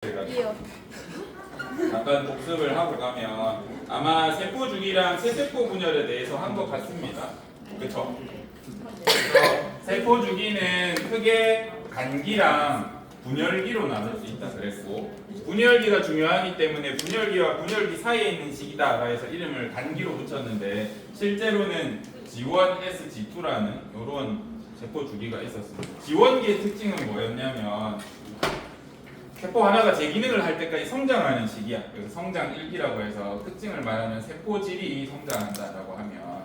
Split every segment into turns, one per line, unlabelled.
이요.
잠깐 복습을 하고 가면 아마 세포 주기랑 세세포 분열에 대해서 한 것 같습니다. 그렇죠? 세포 주기는 크게 간기랑 분열기로 나눌 수 있다 그랬고, 분열기가 중요하기 때문에 분열기와 분열기 사이에 있는 시기다 해서 이름을 간기로 붙였는데, 실제로는 G1, S, G2라는 이런 세포 주기가 있었습니다. G1기의 특징은 뭐였냐면 세포 하나가 제 기능을 할 때까지 성장하는 시기야. 그래서 성장 1기라고 해서 특징을 말하면 세포질이 성장한다라고 하면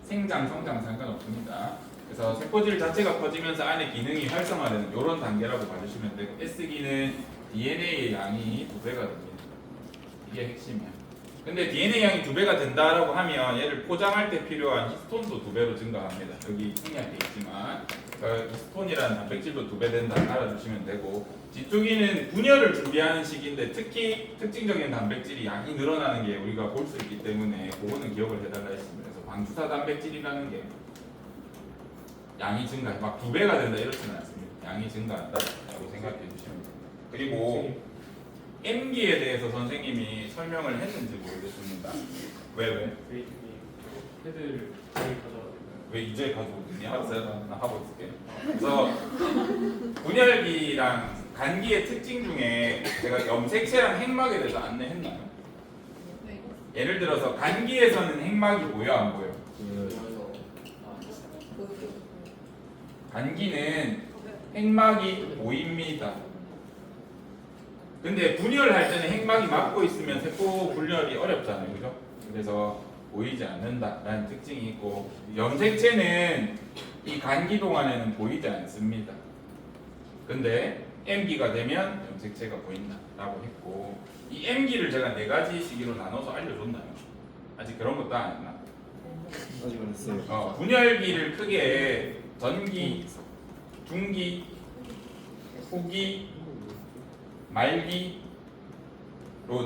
생장, 성장 상관없습니다. 그래서 세포질 자체가 커지면서 안에 기능이 활성화되는 이런 단계라고 봐주시면 되고, S기는 DNA의 양이 2배가 됩니다. 이게 핵심이야. 근데 DNA 양이 2배가 된다라고 하면 얘를 포장할 때 필요한 히스톤도 2배로 증가합니다. 여기 생략되어 있지만 히스톤이라는 단백질도 2배 된다 알아주시면 되고, G2기는 분열을 준비하는 시기인데 특히 특징적인 단백질이 양이 늘어나는 게 우리가 볼 수 있기 때문에 그거는 기억을 해달라 했습니다. 그래서 방주사 단백질이라는 게 양이 증가해, 막 2배가 된다 이렇지는 않습니다. 양이 증가한다라고 생각해 주시면 됩니다. 그리고 M기에 대해서 선생님이 설명을 했는지 모르겠습니다. 왜?
패드를 잘 가져와야
왜 이제 가지고 있냐? 알았어요. 나 하고 있을게. 그래서 분열기랑 간기의 특징 중에 제가 염색체랑 핵막에 대해서 안내했나요?
네.
예를 들어서 간기에서는 핵막이 보여 안 보여? 간기는 핵막이 보입니다. 근데 분열할 때는 핵막이 막고 있으면 세포 분열이 어렵잖아요, 그죠? 그래서 보이지 않는다라는 특징이 있고, 염색체는 이 간기 동안에는 보이지 않습니다. 근데 M기가 되면 염색체가 보인다라고 했고, 이 M기를 제가 4가지 시기로 나눠서 알려줬나요? 아직 그런 것도 안 했나?
아직 안 했어요.
분열기를 크게 전기, 중기, 후기, 말기로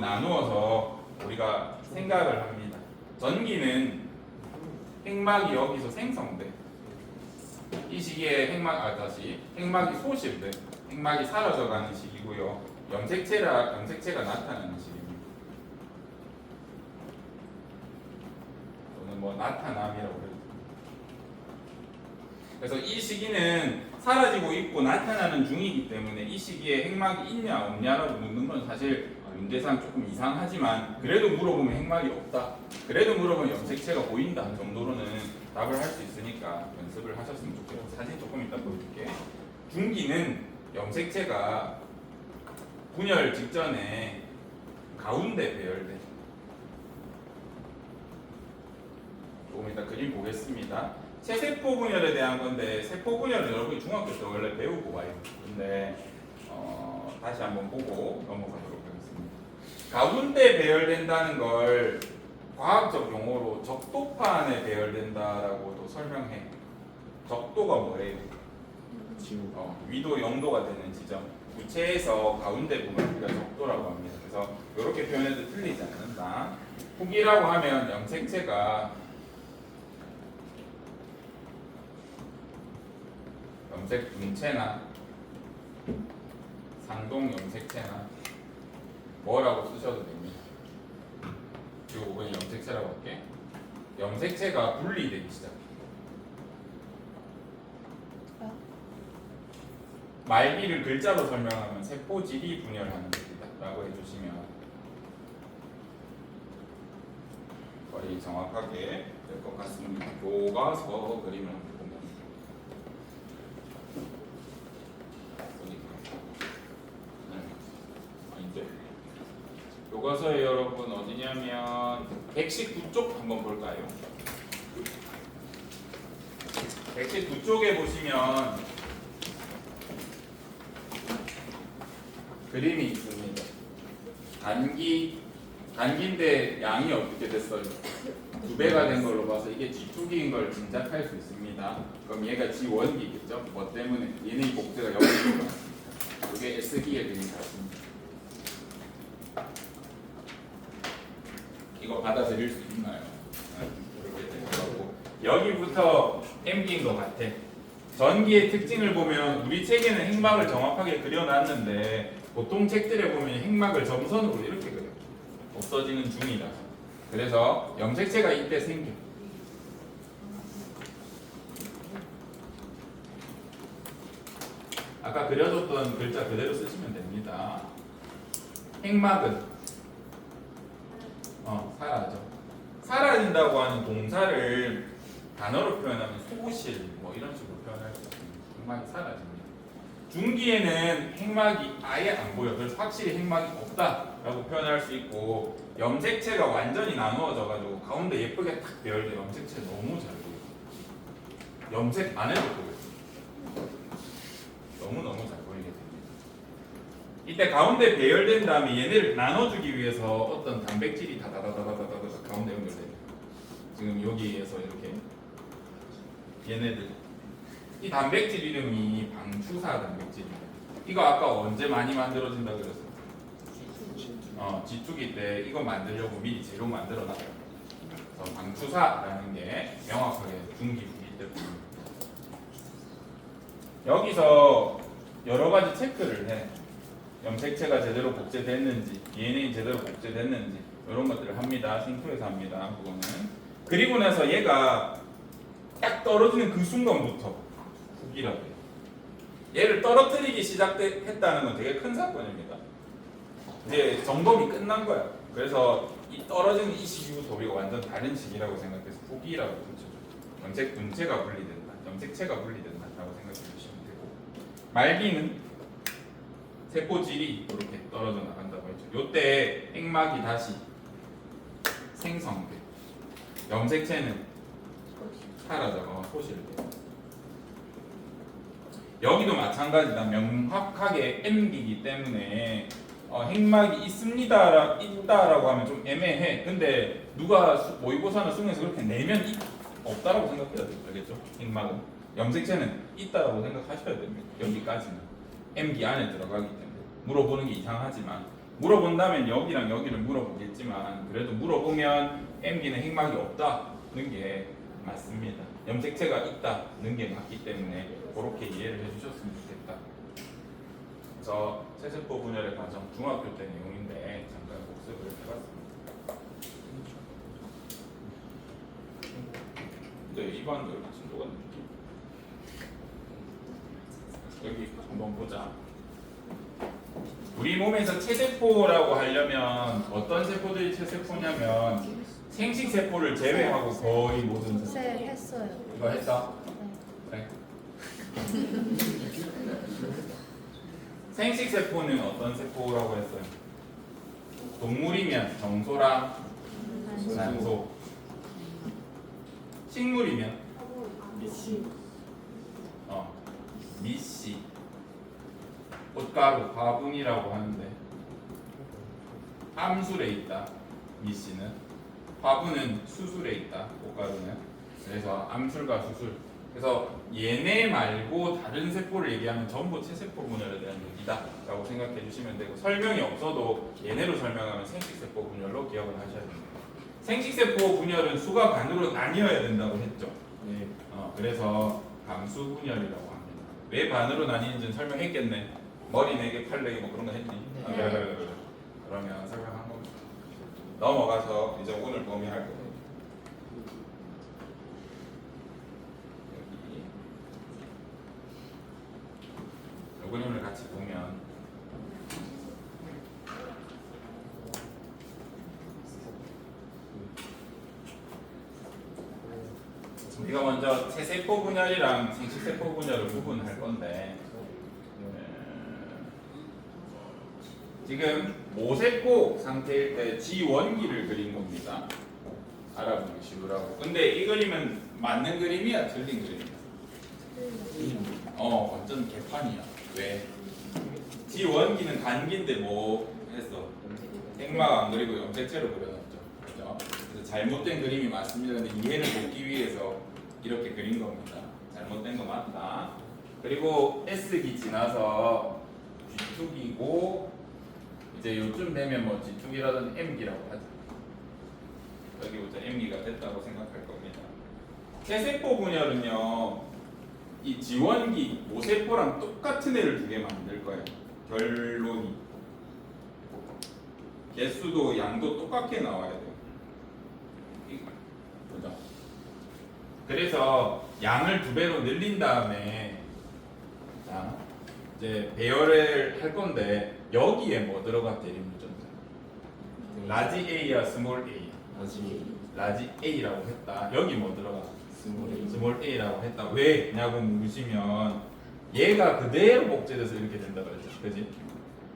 나누어서 우리가 생각을 합니다. 전기는 핵막이 여기서 생성돼. 이 시기에 핵막이 소실돼. 핵막이 사라져가는 시기고요. 염색체가 나타나는 시기입니다. 또는 뭐 나타남이라고 해요. 그래서 이 시기는 사라지고 있고 나타나는 중이기 때문에 이 시기에 핵막이 있냐 없냐라고 묻는 건 사실 문제상 조금 이상하지만, 그래도 물어보면 핵막이 없다, 그래도 물어보면 염색체가 보인다 정도로는 답을 할 수 있으니까 연습을 하셨으면 좋겠고, 사진 조금 이따 보여줄게. 중기는 염색체가 분열 직전에 가운데 배열돼. 조금 이따 그림 보겠습니다. 체세포 분열에 대한 건데, 세포 분열은 여러분이 중학교 때 원래 배우고 와요. 근데 다시 한번 보고 넘어가도록 하겠습니다. 가운데 배열된다는 걸 과학적 용어로 적도판에 배열된다라고도 설명해. 적도가 뭐예요? 위도 0도가 되는 지점. 구체에서 가운데 부분을 우리가 적도라고 합니다. 그래서 이렇게 표현해도 틀리지 않는다. 후기라고 하면 염색체가 염색 분체나 상동 염색체나 뭐라고 쓰셔도 됩니다. 그리고 그냥 염색체라고 할게. 염색체가 분리되기 시작해. 말기를 글자로 설명하면 세포질이 분열하는 것이다 라고 해주시면 거의 정확하게 될 것 같습니다. 교과서 그림을 한번 보면 교과서에 여러분 어디냐면 119쪽 한번 볼까요? 119쪽에 보시면 그림이 있습니다. 간기인데 양이 어떻게 됐어요? 2배가 된 걸로 봐서 이게 G2기인 걸 짐작할 수 있습니다. 그럼 얘가 G1기겠죠? 뭐 때문에? DNA 복제가 여기 있는 것 같습니다. 이게 S기의 그림 같습니다. 이거 받아들일 수 있나요? 이렇게 된 거고, 여기부터 M기인 것 같아. 전기의 특징을 보면 우리 책에는 핵막을 정확하게 그려놨는데 보통 책들에 보면 핵막을 점선으로 이렇게 그려요. 없어지는 중이다. 그래서 염색체가 이때 생겨. 아까 그려줬던 글자 그대로 쓰시면 됩니다. 핵막은 사라져. 사라진다고 하는 동사를 단어로 표현하면 소실 뭐 이런 식으로 표현할 수 있습니다. 핵막이 사라집니다. 중기에는 핵막이 아예 안 보여. 그래서 확실히 핵막이 없다라고 표현할 수 있고, 염색체가 완전히 나누어져가지고 가운데 예쁘게 탁 배열된 염색체 너무 잘 보여. 염색 안 해도 보여. 너무너무 잘 보이게 됩니다. 이때 가운데 배열된 다음에 얘네를 나눠주기 위해서 어떤 단백질이 다다다다다다다 가운데 연결돼요. 지금 여기에서 이렇게 얘네들, 이 단백질 이름이 방추사 단백질입니다. 이거 아까 언제 많이 만들어진다 그랬어요? G2기 때 이거 만들려고 미리 재료 만들어 놨어요. 그래서 방추사라는 게 명확하게 중기, 부기 때문입니다. 여기서 여러 가지 체크를 해. 염색체가 제대로 복제됐는지, DNA 제대로 복제됐는지 이런 것들을 합니다. 싱크에서 합니다. 그거는. 그리고 나서 얘가 딱 떨어지는 그 순간부터 후기라고 해요. 얘를 떨어뜨리기 시작했다는 건 되게 큰 사건입니다. 이제 점검이 끝난 거야. 그래서 이 떨어지는 이 시기부터 우리가 완전 다른 시기라고 생각해서 후기라고 붙여줘. 염색 분체가 분리된다. 염색체가 분리된다라고 생각해 주시면 되고, 말기는 세포질이 이렇게 떨어져 나간다고 했죠. 요때 핵막이 다시 생성돼. 염색체는 사라져, 소실돼. 여기도 마찬가지다. 명확하게 M기이기 때문에 핵막이 있다라고 하면 좀 애매해. 근데 누가 모의고사나 수능에서 그렇게 내면 없다라고 생각해야 돼요. 알겠죠? 핵막은. 염색체는 있다라고 생각하셔야 됩니다. 여기까지는. M기 안에 들어가기 때문에. 물어보는 게 이상하지만, 물어본다면 여기랑 여기를 물어보겠지만, 그래도 물어보면 M기는 핵막이 없다는 게 맞습니다. 염색체가 있다는 게 맞기 때문에 그렇게 이해를 해주셨으면 좋겠다. 저 세세포 분열의 과정 중학교 때 내용인데 잠깐 복습을 해봤습니다. 근데 이반도 진도가 느낌. 여기 한번 보자. 우리 몸에서 체세포라고 하려면 어떤 세포들이 체세포냐면 생식세포를 제외하고 거의 모든 세포.
네, 했어요.
이거 했어? 그래. 생식세포는 어떤 세포라고 했어요? 동물이면 정소랑 난소. 식물이면 미씨. 꽃가루, 화분이라고 하는데 함술에 있다. 미씨는. 화분은 수술에 있다. 꽃가루는. 그래서 암술과 수술. 그래서 얘네 말고 다른 세포를 얘기하면 전부 체세포 분열에 대한 얘기다 라고 생각해 주시면 되고, 설명이 없어도 얘네로 설명하면 생식세포 분열로 기억을 하셔야 됩니다. 생식세포 분열은 수가 반으로 나뉘어야 된다고 했죠.
네.
그래서 감수 분열이라고 합니다. 왜 반으로 나뉘는지는 설명했겠네. 머리 4개, 팔 4개 뭐 그런 거 했니?
네.
그래. 그러면 설명한 겁니다. 넘어가서 이제 오늘 범위할 거예요. 요 그림을 같이 보면 우리가 먼저 체세포 분열이랑 생식세포 분열을 구분할 건데, 지금 모세포 상태일 때 G1기를 그린 겁니다. 알아보기 쉬우라고. 근데 이 그림은 맞는 그림이야, 틀린 그림이야? 완전 개판이야. 왜? G1기는 간기인데 뭐 했어? 핵막 안 그리고 염색체로 그려놨죠. 그죠? 그래서 잘못된 그림이 맞습니다. 근데 이해를 돕기 위해서 이렇게 그린 겁니다. 잘못된 거 맞다. 그리고 S기 지나서 G2기고, 이제 요쯤 되면 뭐 G2기라든 M기라고 하죠. 여기부터 M기가 됐다고 생각할 겁니다. 체세포 분열은요, 이 G1기 모세포랑 똑같은 애를 2개 만들 거예요. 결론이 개수도 양도 똑같게 나와야 돼요. 그죠? 그래서 양을 2배로 늘린 다음에 자 이제 배열을 할 건데 여기에 뭐 들어가 대립유전자? 라지 A야 스몰 A? 라지 A라고 했다. 여기 뭐 들어가? 스몰 A라고 했다. 왜냐고 물으시면 얘가 그대로 복제돼서 이렇게 된다 그랬죠. 그지?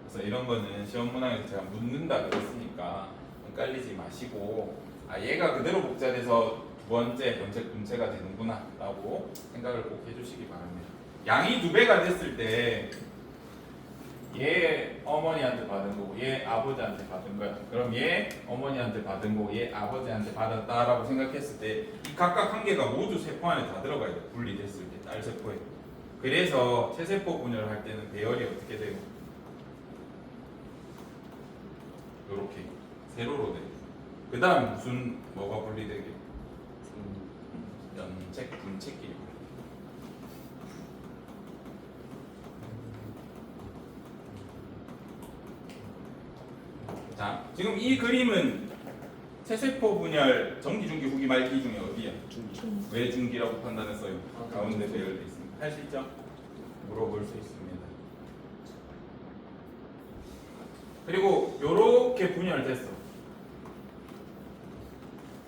그래서 이런 거는 시험 문항에서 제가 묻는다 그랬으니까 헷갈리지 마시고 아 얘가 그대로 복제돼서 두 번째 변색 분체가 되는구나 라고 생각을 꼭 해주시기 바랍니다. 양이 2배가 됐을 때 얘 어머니한테 받은 거고 얘 아버지한테 받은 거야. 그럼 얘 어머니한테 받은 거고 얘 아버지한테 받았다라고 생각했을 때 이 각각 한 개가 모두 세포 안에 다 들어가야 돼. 분리됐을 때 딸 세포에. 그래서 체세포 분열을 할 때는 배열이 어떻게 돼요? 이렇게 세로로 돼. 그 다음 무슨 뭐가 분리되게? 연책 분체끼리. 자, 지금 이 그림은 체세포 분열 전기, 중기, 후기, 말기 중에 어디야? 왜 중기라고 판단했어요? 가운데 배열돼 있습니다. 할 수 있죠? 물어볼 수 있습니다. 그리고 요렇게 분열됐어.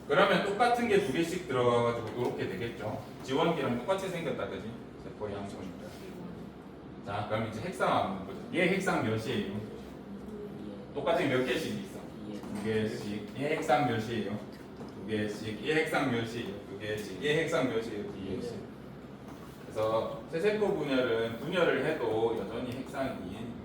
그러면 똑같은 게 2개씩 들어가가지고 요렇게 되겠죠? 지원기랑 똑같이 생겼다, 그지? 세포 양쪽이니까. 자, 그럼 이제 핵상 한번 보자. 얘 핵상 몇이에요? 똑같이 몇 개씩 있어? 2개씩. 얘 핵상 몇이에요? 2개씩. 얘 핵상 몇이에요? 2개씩. 얘 핵상 몇이에요? 2개씩. 그래서 체세포 분열은 분열을 해도 여전히 핵상이 2N입니다.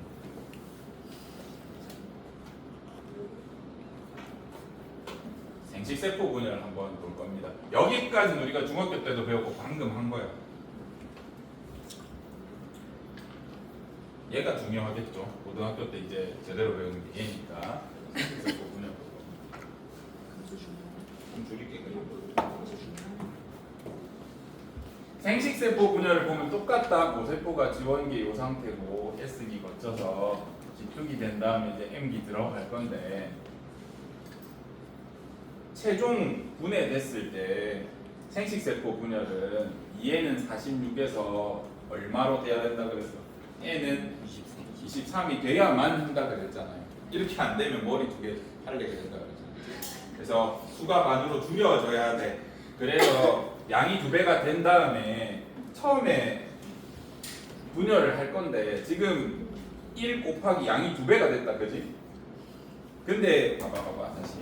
생식세포 분열을 한번 볼 겁니다. 여기까지는 우리가 중학교 때도 배웠고 방금 한 거예요. 얘가 중요하겠죠. 고등학교 때 이제 제대로 배우는 게 얘니까. 생식세포 분열. 좀 줄일게 그냥. 생식세포 분열을 보면 똑같다. 고세포가 지원기 이 상태고 S기 거쳐서 G2기 된 다음에 이제 M기 들어갈 건데 최종 분해됐을 때 생식세포 분열은 2N은 46에서 얼마로 돼야 된다 그랬어? N은 23이 돼야만 한다 그랬잖아요. 이렇게 안 되면 머리 2개 할래게 된다 그랬잖아요. 그래서 수가 반으로 줄여져야 돼. 그래서 양이 2배가 된 다음에 처음에 분열을 할 건데 지금 1 곱하기 양이 2배가 됐다, 그지? 근데 봐봐 다시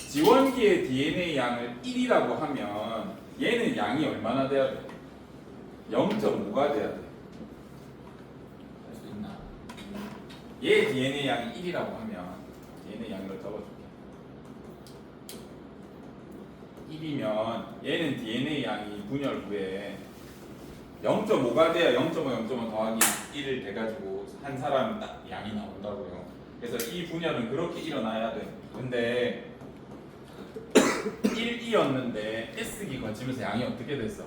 지원기의 DNA 양을 1이라고 하면 얘는 양이 얼마나 돼야 돼? 0.5가 돼야 돼. 할 수 있나? 얘 DNA 양이 1이라고 하면 DNA 양을 적어줄게. 1이면 얘는 DNA 양이 분열 후에 0.5가 돼야 0.5 더하기 1 돼가지고 한 사람 딱 양이 나온다고요. 그래서 이 분열은 그렇게 일어나야 돼. 근데 1이었는데 S기 거치면서 양이 어떻게 됐어?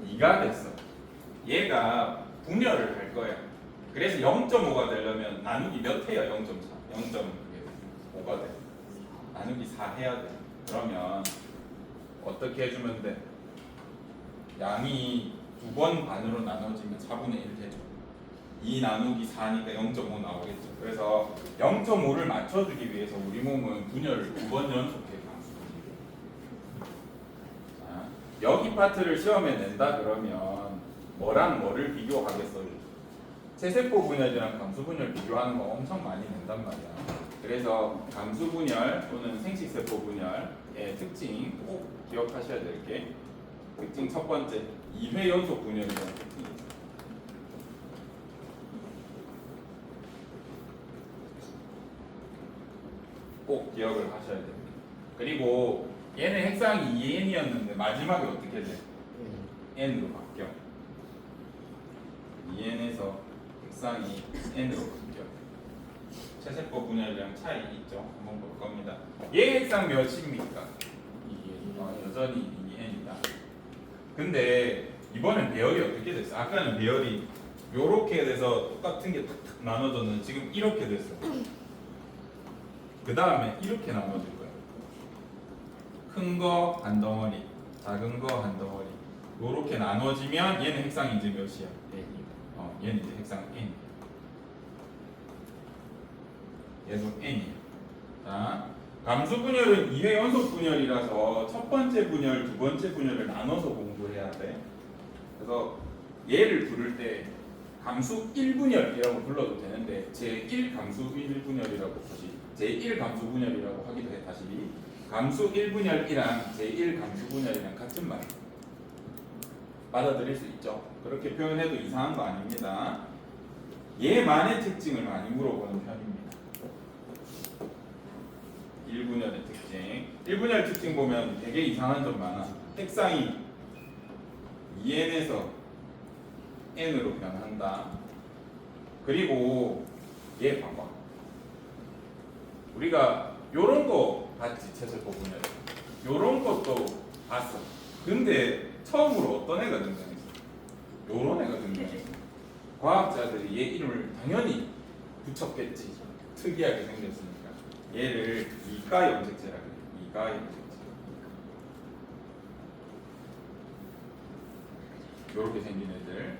2가 됐어. 얘가 분열을 할 거야. 그래서 0.5가 되려면 나누기 몇 해야 0.4? 0.5가 돼. 나누기 4 해야 돼. 그러면 어떻게 해주면 돼? 양이 2번 반으로 나눠지면 4분의 1 되죠. 2 나누기 4니까 0.5 나오겠죠. 그래서 0.5를 맞춰주기 위해서 우리 몸은 분열을 2번 연속해 감수합니다. 자, 여기 파트를 시험에 낸다 그러면 뭐랑 뭐를 비교하겠어요? 체세포 분열이랑 감수 분열 비교하는 거 엄청 많이 낸단 말이야. 그래서 감수 분열 또는 생식세포 분열의 특징 꼭 기억하셔야 될 게 특징 첫 번째 2회 연속 분열이라는 특징이죠. 꼭 기억을 하셔야 됩니다. 그리고 얘는 핵상이 2N이었는데 마지막에 어떻게 돼? N으로 바뀌어. 2N에서 핵상이 N으로 바뀌어. 체세포 분열이랑 차이 있죠? 한번 볼 겁니다. 얘 핵상 몇입니까? 여전히 2N이다. 근데 이번엔 배열이 어떻게 됐어? 아까는 배열이 요렇게 돼서 똑같은 게 탁탁 나눠졌는데 지금 이렇게 됐어. 그 다음에 이렇게 나눠질 거야. 큰 거 한 덩어리, 작은 거 한 덩어리. 요렇게 나눠지면 얘는 핵상이 이제 몇이야? 얘는 이제 핵상 n. 얘도 n이야. 자, 감수 분열은 2회 연속 분열이라서 첫 번째 분열, 두 번째 분열을 나눠서 공부해야 돼. 그래서 얘를 부를 때 감수 1분열이라고 불러도 되는데 제1 감수 1분열이라고 다시 제1 감수 분열이라고 하기도 해. 다시 감수 1분열이랑 제1 감수 분열이랑 같은 말 받아들일 수 있죠. 그렇게 표현해도 이상한 거 아닙니다. 얘만의 특징을 많이 물어보는 편입니다. 1분열의 특징. 1분열 특징 보면 되게 이상한 점 많아. 핵상이 2n에서 n으로 변한다. 그리고 얘 봐봐. 우리가 요런 거 봤지, 최세포 분열. 요런 것도 봤어. 근데 처음으로 어떤 애가 등장했어? 요런 애가 등장했어. 과학자들이 얘 이름을 당연히 붙였겠지. 특이하게 생겼으니까. 얘를 이가 염색체라 그래. 이가 염색체. 요렇게 생긴 애들.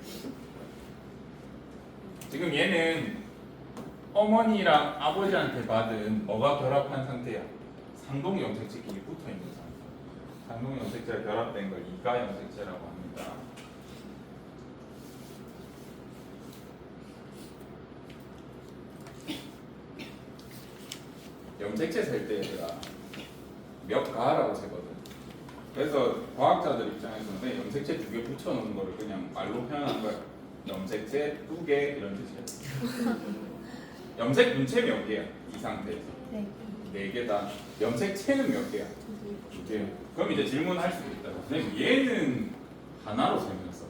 지금 얘는 어머니랑 아버지한테 받은 뭐가 결합한 상태야? 상동 염색체끼리 붙어 있는 상태. 상동 염색체가 결합된 걸 이가 염색체라고 합니다. 염색체 셀 때 얘들아 몇 가라고 세거든. 그래서 과학자들 입장에서는 염색체 2개 붙여놓은 거를 그냥 말로 표현한 거야. 염색체 2개 이런 뜻이야. 염색 분체 몇 개야? 이 상태에서 4개다. 염색체는 몇 개야? 2개. 그럼 이제 질문할 수도 있다. 선생님 얘는 하나로 생겼어.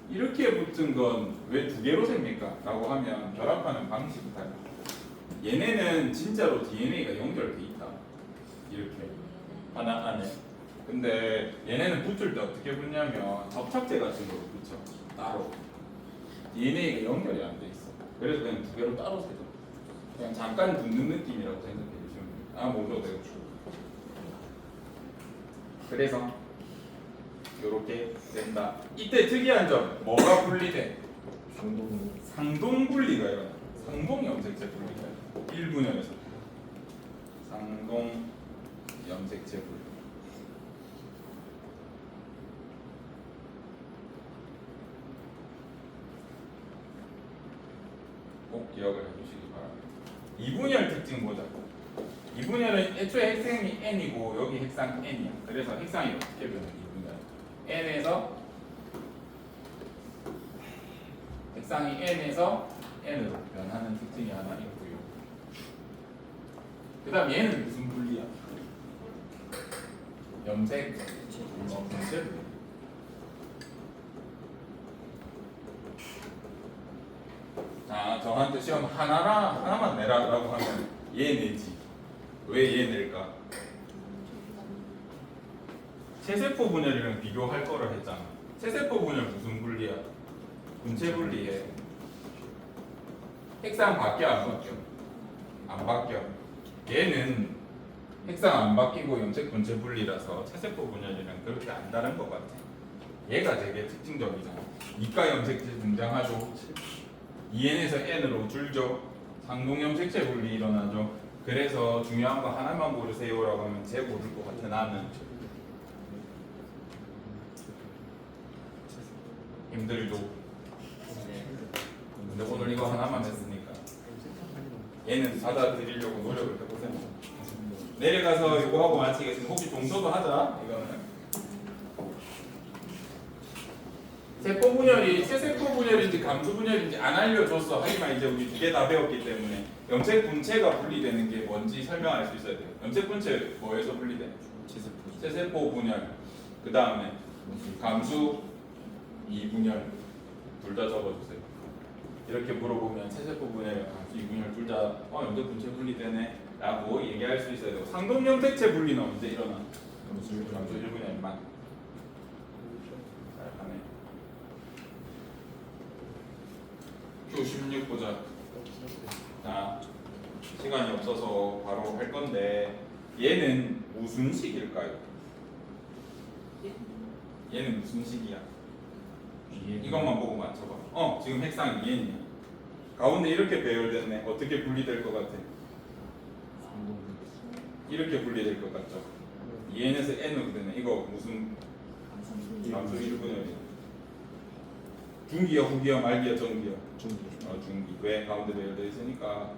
이렇게 붙은 건 왜 2개로 생깁니까? 라고 하면 결합하는 방식이 달라. 얘네는 진짜로 DNA가 연결돼 있다. 이렇게 하나 안에. 근데 얘네는 붙을 때 어떻게 붙냐면 접착제 같은 거로 붙여. 따로. DNA가 연결이 안 돼 있어. 그래서 그냥 2개로 따로 세죠. 그냥 잠깐 붙는 느낌이라고 생각해 주시면 돼요. 아, 뭐도 되고. 그래서 요렇게 된다. 이때 특이한 점 뭐가 분리돼? 상동 분리가 일어나. 상동 염색체 분리가 1분열에서 상동 염색체 분리. 꼭 기억을 해주시기 바랍니다. 2분열 특징 보자. 2분열은 애초에 핵상이 n이고 여기 핵상 n이야. 그래서 핵상이 어떻게 변해? 2분열 n에서 핵상이 n에서 n으로 변하는 특징이 하나 있고요. 그 다음 얘는 무슨 분리야? 염색 분체 분리. 자, 저한테 시험 하나만 내라라고 하면 얘 내지. 왜 얘 낼까? 체세포 분열이랑 비교할 거라 했잖아. 체세포 분열 무슨 분리야? 분체 분리에 핵상 바뀌어 안 바뀌어? 안 바뀌어. 얘는 핵상 안 바뀌고 염색 분체 분리라서 체세포 분열이랑 그렇게 안 다른 것 같아. 얘가 되게 특징적이잖아. 이가 염색체 등장하죠. 2n에서 n으로 줄죠. 상동 염색체 분리 일어나죠. 그래서 중요한 거 하나만 고르세요라고 하면 쟤 고를 것 같아. 나는 힘들죠. 근데 오늘 이거 하나만 했으니까 얘는 받아들이려고 노력을 해보세요. 내려가서 이거 하고 마치겠습니다. 혹시 동서도 하자. 이거는 세포 분열이 체세포 분열인지 감수 분열인지 안 알려줬어. 하지만 이제 우리 2개 다 배웠기 때문에 염색 분체가 분리되는 게 뭔지 설명할 수 있어야 돼요. 염색 분체 뭐에서 분리돼? 체세포 분열. 그 다음에 감수 2분열 둘 다 적어주세요. 이렇게 물어보면 체세포 분열, 감수 2분열 둘 다 염색 분체 분리되네 라고 얘기할 수 있어야 돼요. 상동 염색체 분리는 언제 일어나? 감수 1분열만. 16 보자. 자, 시간이 없어서 바로 할 건데 얘는 무슨 식일까요? 얘는 무슨 식이야? 이것만 보고 맞춰봐. 지금 핵상 2n이야. 가운데 이렇게 배열됐네. 어떻게 분리될 것 같아? 이렇게 분리될 것 같죠? 2n에서 n으로 되네. 이거 무슨 함수 1분열이야? 중기야, 후기야, 말기야, 정기야?
중기.
중기. 왜? 가운데 배열돼 있으니까.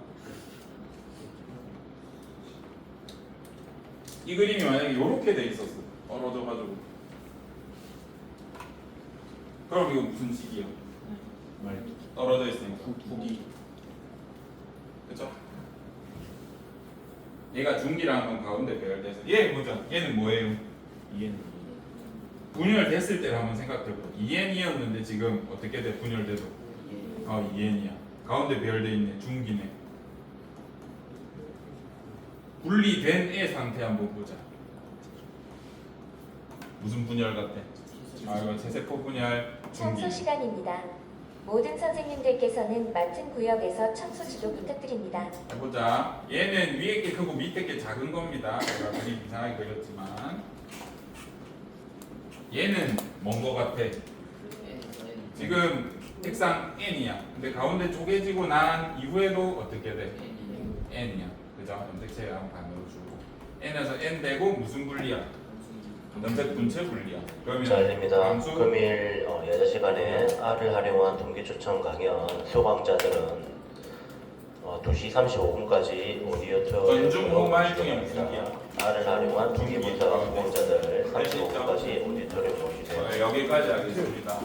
이 그림이 만약에 이렇게 돼 있었어. 떨어져가지고. 그럼 이거 무슨 식이야?
말기.
떨어져 있으니까.
후기.
그쵸? 얘가 중기랑 한번 가운데 배열돼서 얘 보자. 얘는 뭐예요?
2n.
분열됐을 때를 한번 생각해봐. 2n이었는데 지금 어떻게 돼? 분열돼도 2n이야. 가운데 배열돼 있네. 중기네. 분리된 애 상태 한번 보자. 무슨 분열 같아? 이거 세세포 분열 중기.
청소 시간입니다. 모든 선생님들께서는 맡은 구역에서 청소 지도 부탁드립니다.
해보자. 얘는 위에 게 크고 밑에 게 작은 겁니다. 제가 그림 이상하게 그렸지만 얘는 뭔 거 같아? 지금 색상 n이야. 근데 가운데 쪼개지고 난 이후에도 어떻게 돼? n이야. 그죠? 염색체 한번 반으로 주고 n에서 n 되고 무슨 분리야? 염색 분체 분리야. 그러면
자입니다.
함수
금일 여자 시간에 R을 활용한 동기 추천 강연 수강자들은 2시 35분까지 오디오
전중 후 말 중에
진행합니다.
무슨 기야?
R을 활용한 동기 분석 수강자들
네,
35분까지 오디토리움 오시세요.
여기까지 하겠습니다.